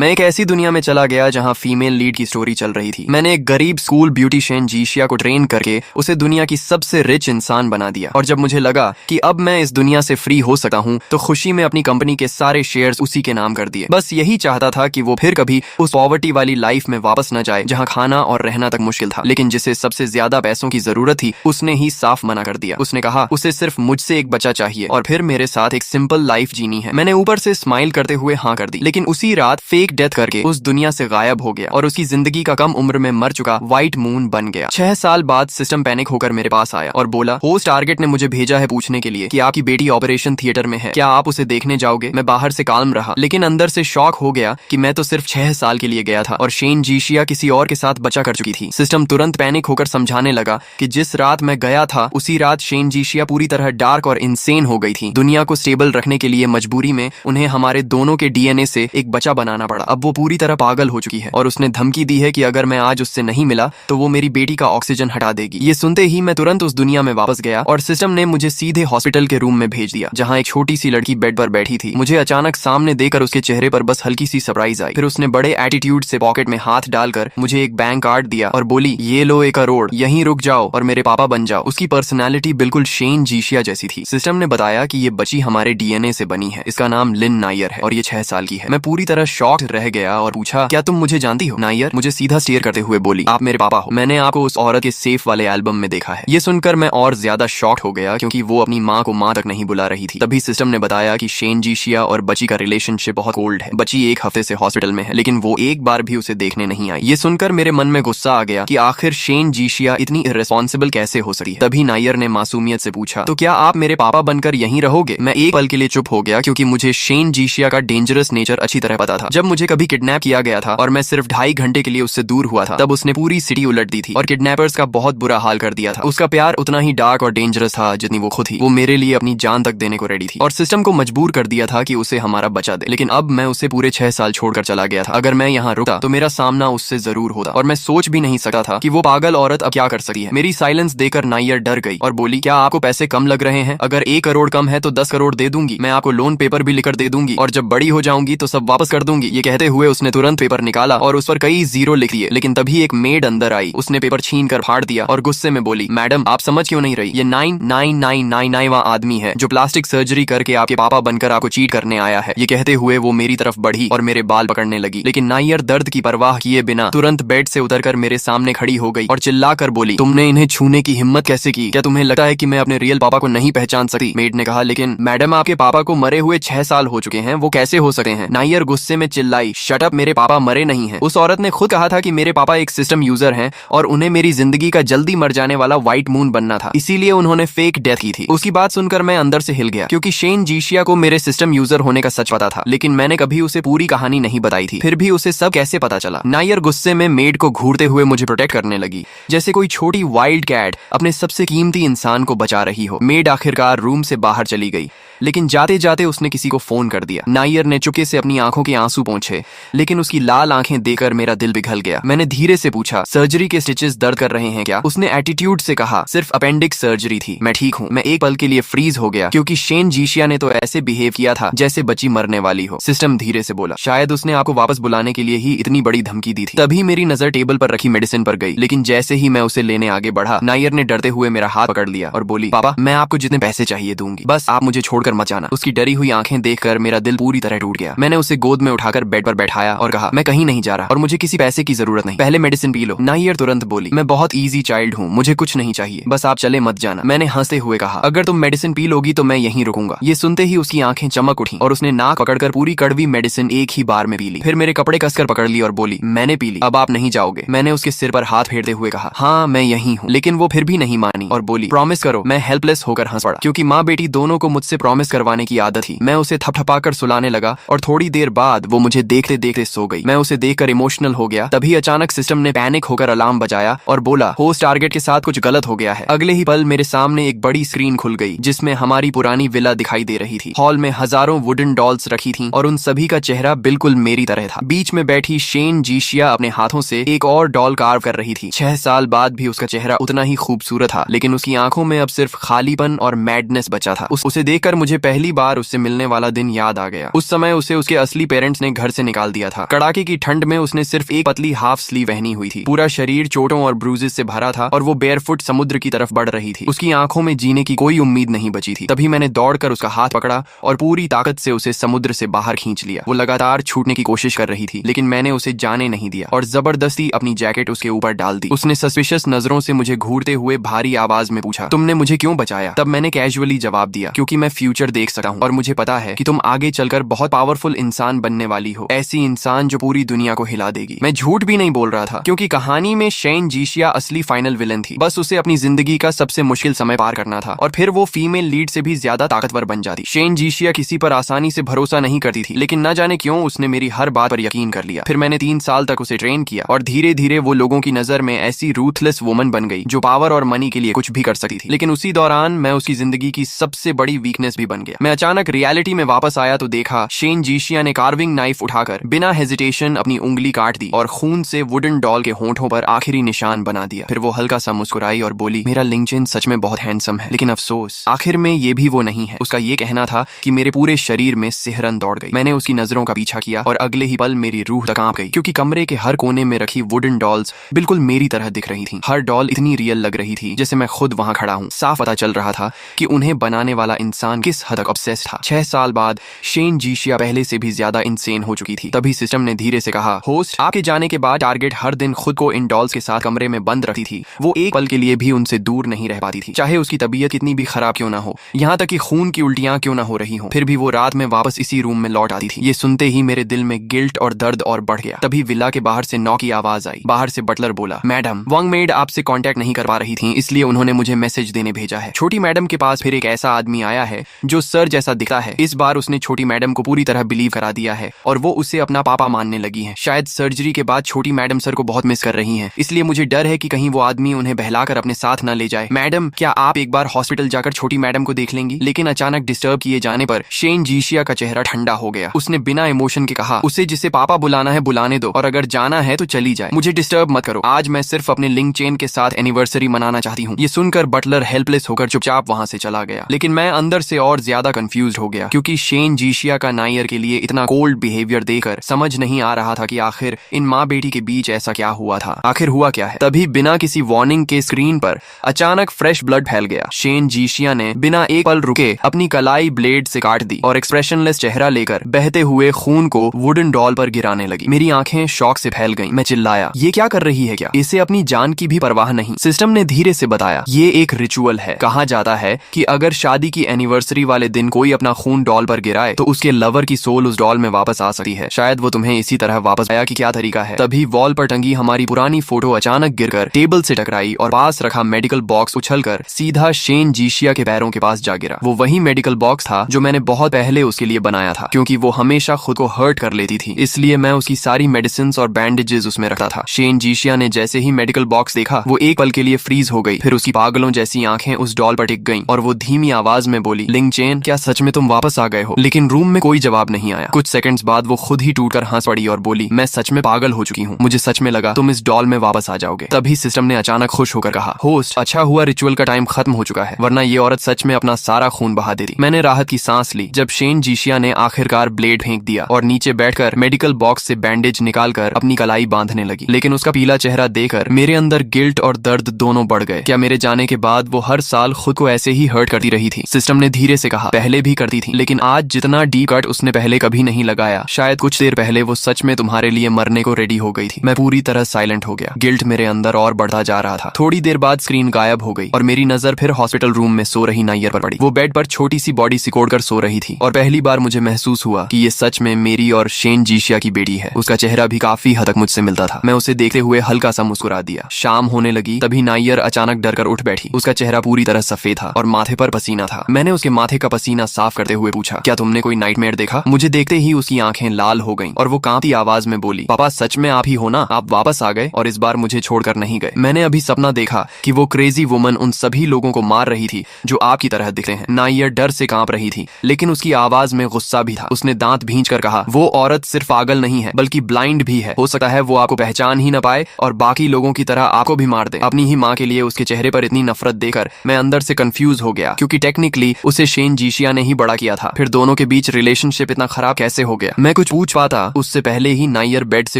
मैं एक ऐसी दुनिया में चला गया जहाँ फीमेल लीड की स्टोरी चल रही थी। मैंने एक गरीब स्कूल ब्यूटिशियन जीशिया को ट्रेन करके उसे दुनिया की सबसे रिच इंसान बना दिया। और जब मुझे लगा कि अब मैं इस दुनिया से फ्री हो सकता हूँ तो खुशी में अपनी कंपनी के सारे शेयर्स उसी के नाम कर दिए। बस यही चाहता था कि वो फिर कभी उस पॉवर्टी वाली लाइफ में वापस न जाए जहाँ खाना और रहना तक मुश्किल था। लेकिन जिसे सबसे ज्यादा पैसों की जरूरत थी उसने ही साफ मना कर दिया। उसने कहा उसे सिर्फ मुझसे एक बच्चा चाहिए और फिर मेरे साथ एक सिंपल लाइफ जीनी है। मैंने ऊपर से स्माइल करते हुए हाँ कर दी, लेकिन उसी रात फेक डेथ करके उस दुनिया से गायब हो गया और उसकी जिंदगी का कम उम्र में मर चुका व्हाइट मून बन गया। 6 साल बाद सिस्टम पैनिक होकर मेरे पास आया और बोला होस्ट टारगेट ने मुझे भेजा है पूछने के लिए कि आपकी बेटी ऑपरेशन थिएटर में है, क्या आप उसे देखने जाओगे। मैं बाहर से काल्म रहा लेकिन अंदर से शॉक हो गया कि मैं तो सिर्फ 6 साल के लिए गया था और शेन जीशिया किसी और के साथ बचा कर चुकी थी। सिस्टम तुरंत पैनिक होकर समझाने लगा कि जिस रात मैं गया था उसी रात शेन जीशिया पूरी तरह डार्क और इंसेन हो गई थी। दुनिया को स्टेबल रखने के लिए मजबूरी में उन्हें हमारे दोनों के डीएनए से एक बच्चा बनाना पड़ा। अब वो पूरी तरह पागल हो चुकी है और उसने धमकी दी है कि अगर मैं आज उससे नहीं मिला तो वो मेरी बेटी का ऑक्सीजन हटा देगी। ये सुनते ही मैं तुरंत उस दुनिया में वापस गया और सिस्टम ने मुझे सीधे हॉस्पिटल के रूम में भेज दिया जहाँ एक छोटी सी लड़की बेड पर बैठी थी। मुझे अचानक सामने देखकर उसके चेहरे पर बस हल्की सी सरप्राइज आई। फिर उसने बड़े एटीट्यूड से पॉकेट में हाथ डालकर मुझे एक बैंक कार्ड दिया और बोली ये लो 1 करोड़, यहीं रुक जाओ और मेरे पापा बन जाओ। उसकी पर्सनैलिटी बिल्कुल शेन जीशिया जैसी थी। सिस्टम ने बताया कि ये बच्ची हमारे डीएनए से बनी है। इसका नाम लिन नायर है और ये 6 साल की है। मैं पूरी तरह शॉक्ड रह गया और पूछा क्या तुम मुझे जानती हो। नायर मुझे सीधा स्टेयर करते हुए बोली आप मेरे पापा हो। मैंने आपको उस औरत के सेफ वाले एल्बम में देखा है। ये सुनकर मैं और ज्यादा शॉक्ड हो गया क्योंकि वो अपनी माँ को माँ तक नहीं बुला रही थी। तभी सिस्टम ने बताया कि शेन जीशिया और बच्ची का रिलेशनशिप बहुत कोल्ड है। बच्ची 1 हफ्ते से हॉस्पिटल में है लेकिन वो एक बार भी उसे देखने नहीं आई। ये सुनकर मेरे मन में गुस्सा आ गया कि आखिर शेन जीशिया इतनी इर्रेस्पॉन्सिबल कैसे हो सकती है। तभी नायर ने मासूमियत से पूछा तो क्या आप मेरे पापा बनकर यहीं रहोगे। मैं एक पल के लिए चुप हो गया क्योंकि मुझे शेन जीशिया का डेंजरस नेचर अच्छी तरह पता था। जब मुझे कभी किडनैप किया गया था और मैं सिर्फ 2.5 घंटे के लिए उससे दूर हुआ था तब उसने पूरी सिटी उलट दी थी और किडनैपर्स का बहुत बुरा हाल कर दिया था। उसका प्यार उतना ही डार्क और डेंजरस था जितनी वो खुद थी। वो मेरे लिए अपनी जान तक देने को रेडी थी और सिस्टम को मजबूर कर दिया था कि उसे हमारा बचा दे। लेकिन अब मैं उसे पूरे 6 साल छोड़कर चला गया था। अगर मैं यहाँ रुका तो मेरा सामना उससे जरूर होता और मैं सोच भी नहीं सकता था कि वो पागल औरत अब क्या कर सकती है। मेरी साइलेंस देकर नायर डर गई और बोली क्या आपको पैसे कम लग रहे हैं। अगर 1 करोड़ कम है तो 10 करोड़ दे दूंगी। मैं आपको लोन पेपर भी लिखकर दे दूंगी और जब बड़ी हो जाऊंगी तो सब वापस कर दूंगी। ये कहते हुए उसने तुरंत पेपर निकाला और उस पर कई जीरो लिख दिए। लेकिन तभी एक मेड अंदर आई। उसने पेपर छीन कर फाड़ दिया और गुस्से में बोली मैडम आप समझ क्यों नहीं रही। ये 9999 आदमी है जो प्लास्टिक सर्जरी करके आपके पापा बनकर आपको चीट करने आया है। ये कहते हुए वो मेरी तरफ बढ़ी और मेरे बाल पकड़ने लगी। लेकिन नायर दर्द की परवाह किए बिना तुरंत बेड से उतरकर मेरे सामने खड़ी हो गई और चिल्लाकर बोली तुमने इन्हें छूने की हिम्मत कैसे की। क्या तुम्हें लगता है कि मैं अपने रियल पापा को नहीं पहचान सकती। मेड ने कहा लेकिन मैडम आपके पापा को मरे हुए 6 साल हो चुके हैं, वो कैसे हो सकते हैं। नायर गुस्से में चिल्लाई शट अप, मेरे पापा मरे नहीं हैं। उस औरत ने खुद कहा था कि मेरे पापा एक सिस्टम यूजर हैं और उन्हें मेरी जिंदगी का जल्दी मर जाने वाला व्हाइट मून बनना था, इसीलिए उन्होंने फेक डेथ की थी। उसकी बात सुनकर मैं अंदर से हिल गया क्योंकि शेन जीशिया को मेरे सिस्टम यूजर होने का सच पता था लेकिन मैंने कभी उसे पूरी कहानी नहीं बताई थी। फिर भी उसे सब कैसे पता चला। नायर गुस्से में मेड को घूरते हुए मुझे प्रोटेक्ट करने लगी जैसे कोई छोटी वाइल्ड कैट अपने सबसे कीमती इंसान को बचा रही हो। मेड आखिरकार रूम से बाहर चली गई लेकिन जाते जाते उसने किसी को फोन कर दिया। नायर ने चुपके से अपनी आंखों के आंसू पोंछे लेकिन उसकी लाल आंखें देखकर मेरा दिल पिघल गया। मैंने धीरे से पूछा सर्जरी के स्टिचेस दर्द कर रहे हैं क्या। उसने एटीट्यूड से कहा सिर्फ अपेंडिक्स सर्जरी थी, मैं ठीक हूँ। मैं एक पल के लिए फ्रीज हो गया क्योंकि शेन जीशिया ने तो ऐसे बिहेव किया था जैसे बच्ची मरने वाली हो। सिस्टम धीरे से बोला शायद उसने आपको वापस बुलाने के लिए ही इतनी बड़ी धमकी दी थी। तभी मेरी नजर टेबल पर रखी मेडिसिन पर गई लेकिन जैसे ही मैं उसे लेने आगे बढ़ा नायर ने डरते हुए मेरा हाथ पकड़ लिया और बोली पापा मैं आपको जितने पैसे चाहिए दूंगी, बस आप मुझे छोड़कर मत जाना। उसकी डरी हुई आंखें देखकर मेरा दिल पूरी तरह टूट गया। मैंने उसे गोद में उठाकर बेड पर बैठाया और कहा मैं कहीं नहीं जा रहा और मुझे किसी पैसे की जरूरत नहीं, पहले मेडिसिन पी लो। नायर तुरंत बोली मैं बहुत ईजी चाइल्ड हूँ, मुझे कुछ नहीं चाहिए, बस आप चले मत जाना। मैंने हंसते हुए कहा अगर तुम मेडिसिन पी लोगी तो मैं यहीं रुकूंगा। ये सुनते ही उसकी आंखें चमक उठी और उसने नाक पकड़कर पूरी कड़वी मेडिसिन एक ही बार में पी ली। फिर मेरे कपड़े कसकर पकड़ ली और बोली मैंने पी ली, अब आप नहीं जाओगे। मैंने उसके सिर पर हाथ फेरते हुए कहा हाँ मैं यहीं हूँ। लेकिन वो फिर भी नहीं मानी और बोली प्रॉमिस करो। मैं हेल्पलेस होकर हंस पड़ा क्योंकि माँ बेटी दोनों को मुझसे प्रॉमिस करवाने की आदत थी। मैं उसे थपथपाकर सुलाने लगा और थोड़ी देर बाद वो मुझे देखते देखते सो गई। मैं उसे देखकर इमोशनल हो गया। तभी अचानक सिस्टम ने पैनिक होकर अलार्म बजाया और बोला होस्ट टारगेट के साथ कुछ गलत हो गया है। अगले ही पल मेरे सामने एक बड़ी स्क्रीन खुल गई जिसमें हमारी पुरानी विला दिखाई दे रही थी। हॉल में हजारों वुडन डॉल्स रखी थीं और उन सभी का चेहरा बिल्कुल मेरी तरह था। बीच में बैठी शेन जीशिया अपने हाथों से एक और डॉल कार्व कर रही थी। 6 साल बाद भी उसका चेहरा उतना ही खूबसूरत था लेकिन उसकी आंखों में अब सिर्फ खालीपन और मैडनेस बचा था। उसे देखकर मुझे मुझे पहली बार उससे मिलने वाला दिन याद आ गया। उस समय उसे उसके असली पेरेंट्स ने घर से निकाल दिया था। कड़ाके की ठंड में उसने सिर्फ एक पतली हाफ स्लीव पहनी हुई थी। पूरा शरीर चोटों और ब्रूजेस से भरा था और वो बेयरफुट समुद्र की तरफ बढ़ रही थी। उसकी आंखों में जीने की कोई उम्मीद नहीं बची थी। तभी मैंने दौड़कर उसका हाथ पकड़ा और पूरी ताकत से उसे समुद्र से बाहर खींच लिया। वो लगातार छूटने की कोशिश कर रही थी, लेकिन मैंने उसे जाने नहीं दिया और जबरदस्ती अपनी जैकेट उसके ऊपर डाल दी। उसने सस्पिशियस नजरों से मुझे घूरते हुए भारी आवाज में पूछा, तुमने मुझे क्यों बचाया? तब मैंने कैजुअली जवाब दिया, क्योंकि मैं फ्यूचर देख सकता हूँ और मुझे पता है कि तुम आगे चलकर बहुत पावरफुल इंसान बनने वाली हो, ऐसी इंसान जो पूरी दुनिया को हिला देगी। मैं झूठ भी नहीं बोल रहा था, क्योंकि कहानी में शेन जीशिया असली फाइनल विलन थी। बस उसे अपनी जिंदगी का सबसे मुश्किल समय पार करना था और फिर वो फीमेल लीड से भी ज्यादा ताकतवर बन जाती। शेन जीशिया किसी पर आसानी से भरोसा नहीं करती थी, लेकिन न जाने क्यों उसने मेरी हर बात पर यकीन कर लिया। फिर मैंने 3 साल तक उसे ट्रेन किया और धीरे धीरे वो लोगों की नजर में ऐसी रूथलेस वुमन बन गई जो पावर और मनी के लिए कुछ भी कर सकती थी। लेकिन उसी दौरान मैं उसकी जिंदगी की सबसे बड़ी वीकनेस भी बन गया। मैं अचानक रियलिटी में वापस आया तो देखा शेन जीशिया ने कार्विंग नाइफ उठाकर बिना हेजिटेशन अपनी उंगली काट दी और खून से वुडन डॉल के होंठों पर आखिरी निशान बना दिया। फिर वो हल्का सा मुस्कुराई और बोली, मेरा लिंक्डइन सच में बहुत हैंडसम है, लेकिन अफसोस आखिर में ये भी वो नहीं है। उसका ये कहना था कि मेरे पूरे शरीर में सिहरन दौड़ गई। मैंने उसकी नजरों का पीछा किया और अगले ही पल मेरी रूह तक कांप गई, क्योंकि कमरे के हर कोने में रखी वुडन डॉल्स बिल्कुल मेरी तरह दिख रही थी। हर डॉल इतनी रियल लग रही थी जैसे मैं खुद वहां खड़ा हूँ। साफ पता चल रहा था कि उन्हें बनाने वाला इंसान किस हद तक ऑब्सेस्ड था। 6 साल बाद शेन जीशिया पहले से भी ज्यादा इंसेन हो चुकी थी। तभी सिस्टम ने धीरे से कहा, होस्ट, आपके जाने के बाद टारगेट हर दिन खुद को इन डॉल्स के साथ कमरे में बंद रखती थी। वो एक पल के लिए भी उनसे दूर नहीं रह पाती थी, चाहे उसकी तबीयत कितनी भी खराब क्यों ना हो, यहाँ तक कि खून की उल्टियां क्यों ना हो रही हो। फिर भी वो रात में वापस इसी रूम में लौट आती थी। ये सुनते ही मेरे दिल में गिल्ट और दर्द और बढ़ गया। तभी विला के बाहर से नॉक की आवाज आई। बाहर से बटलर बोला, मैडम, वंग मेड आपसे कांटेक्ट नहीं कर पा रही थी, इसलिए उन्होंने मुझे मैसेज देने भेजा है। छोटी मैडम के पास फिर एक ऐसा आदमी आया है जो सर जैसा दिखता है। इस बार उसने छोटी मैडम को पूरी तरह बिलीव करा दिया है और वो उसे अपना पापा मानने लगी है। शायद सर्जरी के बाद छोटी मैडम सर को बहुत मिस कर रही हैं, इसलिए मुझे डर है कि कहीं वो आदमी उन्हें बहलाकर अपने साथ न ले जाए। मैडम, क्या आप एक बार हॉस्पिटल जाकर छोटी मैडम को देख लेंगी? लेकिन अचानक डिस्टर्ब किए जाने पर शेन जीशिया का चेहरा ठंडा हो गया। उसने बिना इमोशन के कहा, उसे जिसे पापा बुलाना है बुलाने दो, और अगर जाना है तो चली जाए, मुझे डिस्टर्ब मत करो। आज मैं सिर्फ अपने लिंक चेन के साथ एनिवर्सरी मनाना चाहती हूँ। ये सुनकर बटलर हेल्पलेस होकर चुपचाप वहां से चला गया। लेकिन मैं अंदर से और ज्यादा कंफ्यूज हो गया, क्योंकि शेन जीशिया का नायर के लिए इतना कोल्ड बिहेवियर देकर समझ नहीं आ रहा था कि आखिर इन माँ बेटी के बीच ऐसा क्या हुआ था। आखिर हुआ क्या है? तभी बिना किसी वार्निंग के स्क्रीन पर अचानक फ्रेश ब्लड फैल गया। शेन जीशिया ने बिना एक पल रुके अपनी कलाई ब्लेड से काट दी और एक्सप्रेशनलेस चेहरा लेकर बहते हुए खून को वुडन डॉल पर गिराने लगी। मेरी आंखें शॉक से फैल गईं। मैं चिल्लाया, ये क्या कर रही है? क्या इसे अपनी जान की भी परवाह नहीं? सिस्टम ने धीरे से बताया, ये एक रिचुअल है। कहा जाता है कि अगर शादी की एनिवर्सरी वाले दिन कोई अपना खून डॉल पर गिराए तो उसके लवर की सोल उस डॉल में वापस आ सकती है। शायद वो तुम्हें इसी तरह वापस आया कि क्या तरीका है। तभी वॉल पर टंगी हमारी पुरानी फोटो अचानक गिरकर टेबल से टकराई और पास रखा मेडिकल बॉक्स उछलकर सीधा शेन जीशिया के पैरों के पास जा गिरा। वो वही मेडिकल बॉक्स था जो मैंने बहुत पहले उसके लिए बनाया था, क्योंकि वो हमेशा खुद को हर्ट कर लेती थी, इसलिए मैं उसकी सारी मेडिसिन और बैंडेजेस उसमें रखता था। शेन जीशिया ने जैसे ही मेडिकल बॉक्स देखा, वो एक पल के लिए फ्रीज हो गई। फिर उसकी पागलों जैसी आंखें उस डॉल पर टिक गईं और वो धीमी आवाज में बोली, लिंग चेन, क्या सच में तुम वापस आ गए हो? लेकिन रूम में कोई जवाब नहीं आया। कुछ सेकंड्स बाद वो खुद ही टूटकर हंस पड़ी और बोली, मैं सच में पागल हो चुकी हूँ। मुझे सच में लगा तुम इस डॉल में वापस आ जाओगे। तभी सिस्टम ने अचानक खुश होकर कहा, होस्ट, अच्छा हुआ रिचुअल का टाइम खत्म हो चुका है, वरना ये औरत सच में अपना सारा खून बहा देती। मैंने राहत की सांस ली जब शेन जीशिया ने आखिरकार ब्लेड फेंक दिया और नीचे बैठकर मेडिकल बॉक्स से बैंडेज निकालकर अपनी कलाई बांधने लगी। लेकिन उसका पीला चेहरा देखकर मेरे अंदर गिल्ट और दर्द दोनों बढ़ गए। क्या मेरे जाने के बाद वो हर साल खुद को ऐसे ही हर्ट करती रही थी? सिस्टम ने धीरे से कहा, पहले भी करती थी, लेकिन आज जितना डीप कट उसने पहले कभी नहीं लगाया। शायद कुछ देर पहले वो सच में तुम्हारे लिए मरने को रेडी हो गई थी। मैं पूरी तरह साइलेंट हो गया। गिल्ट मेरे अंदर और बढ़ता जा रहा था। थोड़ी देर बाद स्क्रीन गायब हो गई और मेरी नजर फिर हॉस्पिटल रूम में सो रही नायर पर पड़ी। वो बेड पर छोटी सी बॉडी सिकोड़कर सो रही थी और पहली बार मुझे महसूस हुआ कि ये सच में मेरी और शेन जीशिया की बेटी है। उसका चेहरा भी काफी हद तक मुझसे मिलता था। मैं उसे देखते हुए हल्का सा मुस्कुरा दिया। शाम होने लगी तभी नायर अचानक डरकर उठ बैठी। उसका चेहरा पूरी तरह सफेद था और माथे पर पसीना था। मैंने उसके माथे का पसीना साफ करते हुए पूछा, क्या तुमने कोई नाइटमेयर देखा? मुझे देखते ही उसकी आंखें लाल हो गईं और वो कांपती आवाज में बोली, पापा, सच में आप ही हो ना? आप वापस आ गए और इस बार मुझे छोड़कर नहीं गए। मैंने अभी सपना देखा कि वो क्रेजी वुमन उन सभी लोगों को मार रही थी जो आपकी तरह दिखते हैं। नायर डर से कांप रही थी, लेकिन उसकी आवाज में गुस्सा भी था। उसने दांत भींचकर कहा, वो औरत सिर्फ पागल नहीं है बल्कि ब्लाइंड भी है। हो सकता है वो आपको पहचान ही न पाए और बाकी लोगों की तरह आपको भी मार दे। अपनी ही माँ के लिए उसके चेहरे पर इतनी नफरत देखकर मैं अंदर से कंफ्यूज हो गया, क्योंकि टेक्निकली उसे शेन जीशिया ने ही बड़ा किया था, फिर दोनों के बीच रिलेशनशिप इतना खराब कैसे हो गया? मैं कुछ पूछ पाता उससे पहले ही नायर बेड से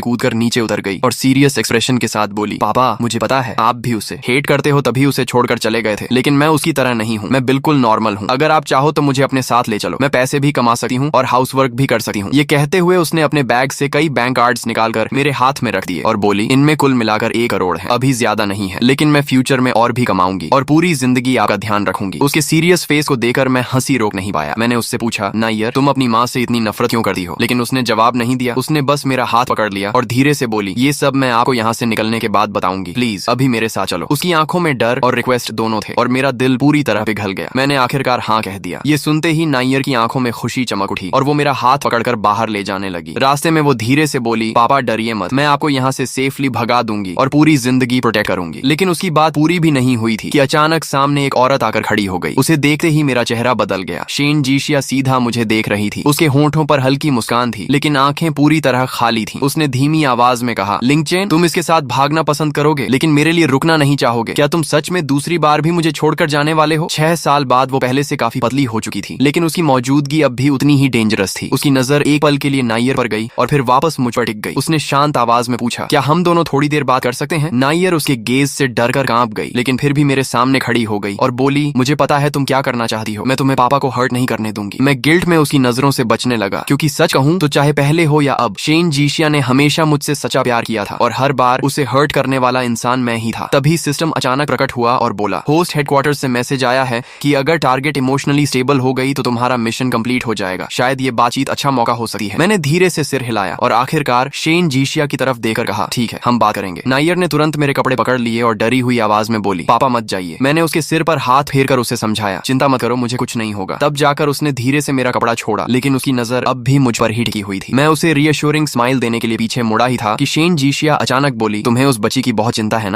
कूदकर नीचे उतर गई और सीरियस एक्सप्रेशन के साथ बोली, पापा मुझे पता है आप भी उसे हेट करते हो, तभी उसे छोड़कर चले गए थे, लेकिन मैं उसकी तरह नहीं हूँ। मैं बिल्कुल नॉर्मल हूँ। अगर आप चाहो तो मुझे अपने साथ ले चलो, मैं पैसे भी कमा सकती हूँ और हाउस वर्क भी कर सकती हूँ। ये कहते हुए उसने अपने बैग से कई बैंक कार्ड्स निकालकर मेरे हाथ में रख दिए और बोली, इनमें कुल मिलाकर 1 करोड़ है, अभी ज्यादा नहीं है, लेकिन मैं फ्यूचर में और भी कमाऊंगी और पूरी जिंदगी आपका ध्यान रखूंगी। उसके सीरियस फेस को देखकर मैं हंसी रोक नहीं पाया। मैंने उससे पूछा, नायर तुम अपनी माँ से इतनी नफरत क्यों करती हो? लेकिन उसने जवाब नहीं दिया। उसने बस मेरा हाथ पकड़ लिया और धीरे से बोली, ये सब मैं आपको यहाँ से निकलने के बाद बताऊंगी, प्लीज अभी मेरे साथ चलो। उसकी आंखों में डर और रिक्वेस्ट दोनों थे और मेरा दिल पूरी तरह पिघल गया। मैंने आखिरकार हाँ कह दिया। ये सुनते ही नायर की आंखों में खुशी चमक उठी और वो मेरा हाथ पकड़कर बाहर ले जाने लगी। रास्ते में वो धीरे से बोली, पापा डरिए मत, मैं आपको यहाँ से सेफली भगा दूंगी और पूरी जिंदगी प्रोटेक्ट करूंगी। लेकिन उसकी बात पूरी भी नहीं हुई थी कि अचानक सामने एक औरत आकर खड़ी हो गई। उसे देखते ही मेरा चेहरा बदल गया। शेन जीशिया सीधा मुझे देख रही थी। उसके होंठों पर हल्की मुस्कान थी, लेकिन आंखें पूरी तरह खाली थीं। उसने धीमी आवाज में कहा, लिंगचेन तुम इसके साथ भागना पसंद करोगे, लेकिन मेरे लिए रुकना नहीं चाहोगे? क्या तुम सच में दूसरी बार भी मुझे छोड़कर जाने वाले हो? 6 साल बाद वो पहले से काफी पतली हो चुकी थी, लेकिन उसकी मौजूदगी अब भी उतनी ही डेंजरस थी। उसकी नजर एक पल के लिए नायर पर गई और फिर वापस मुझ पर टिक गई। उसने शांत आवाज में पूछा, क्या हम दोनों थोड़ी देर बात कर सकते हैं? नायर उसके गेज से डर कर कांप गई, लेकिन फिर भी मेरे सामने खड़ी हो गई और बोली, मुझे पता है तुम क्या करना चाहती हो, मैं तुम्हें पापा को हर्ट नहीं करने दूंगी। मैं गिल्ट में उसकी नजरों से बचने लगा, क्योंकि सच कहूं तो चाहे पहले हो या अब, शेन जीशिया ने हमेशा मुझसे सच्चा प्यार किया था और हर बार उसे हर्ट करने वाला इंसान मैं ही था। तभी सिस्टम अचानक प्रकट हुआ और बोला, होस्ट हेडक्वार्टर से मैसेज आया है कि अगर टारगेट इमोशनली स्टेबल हो गई तो तुम्हारा मिशन कंप्लीट हो जाएगा। शायद ये बातचीत अच्छा मौका हो सकती है। मैंने धीरे से सिर हिलाया और आखिरकार शेन जीशिया की तरफ देखकर कहा, ठीक है हम बात करेंगे। नायर ने तुरंत मेरे कपड़े पकड़ लिए और डरी हुई आवाज में बोली, पापा मत जाइए। मैंने उसके सिर पर हाथ फेरकर उसे समझाया, चिंता मत करो, मुझे कुछ नहीं होगा। तब जाकर उसने धीरे से मेरा कपड़ा छोड़ा, लेकिन उसकी नजर अब भी मुझ पर ही टिकी हुई थी। मैं उसे रीअश्योरिंग स्माइल देने के लिए पीछे मुड़ा ही था कि शेन जीशिया अचानक बोली, तुम्हें उस बच्ची की बहुत चिंता है ना?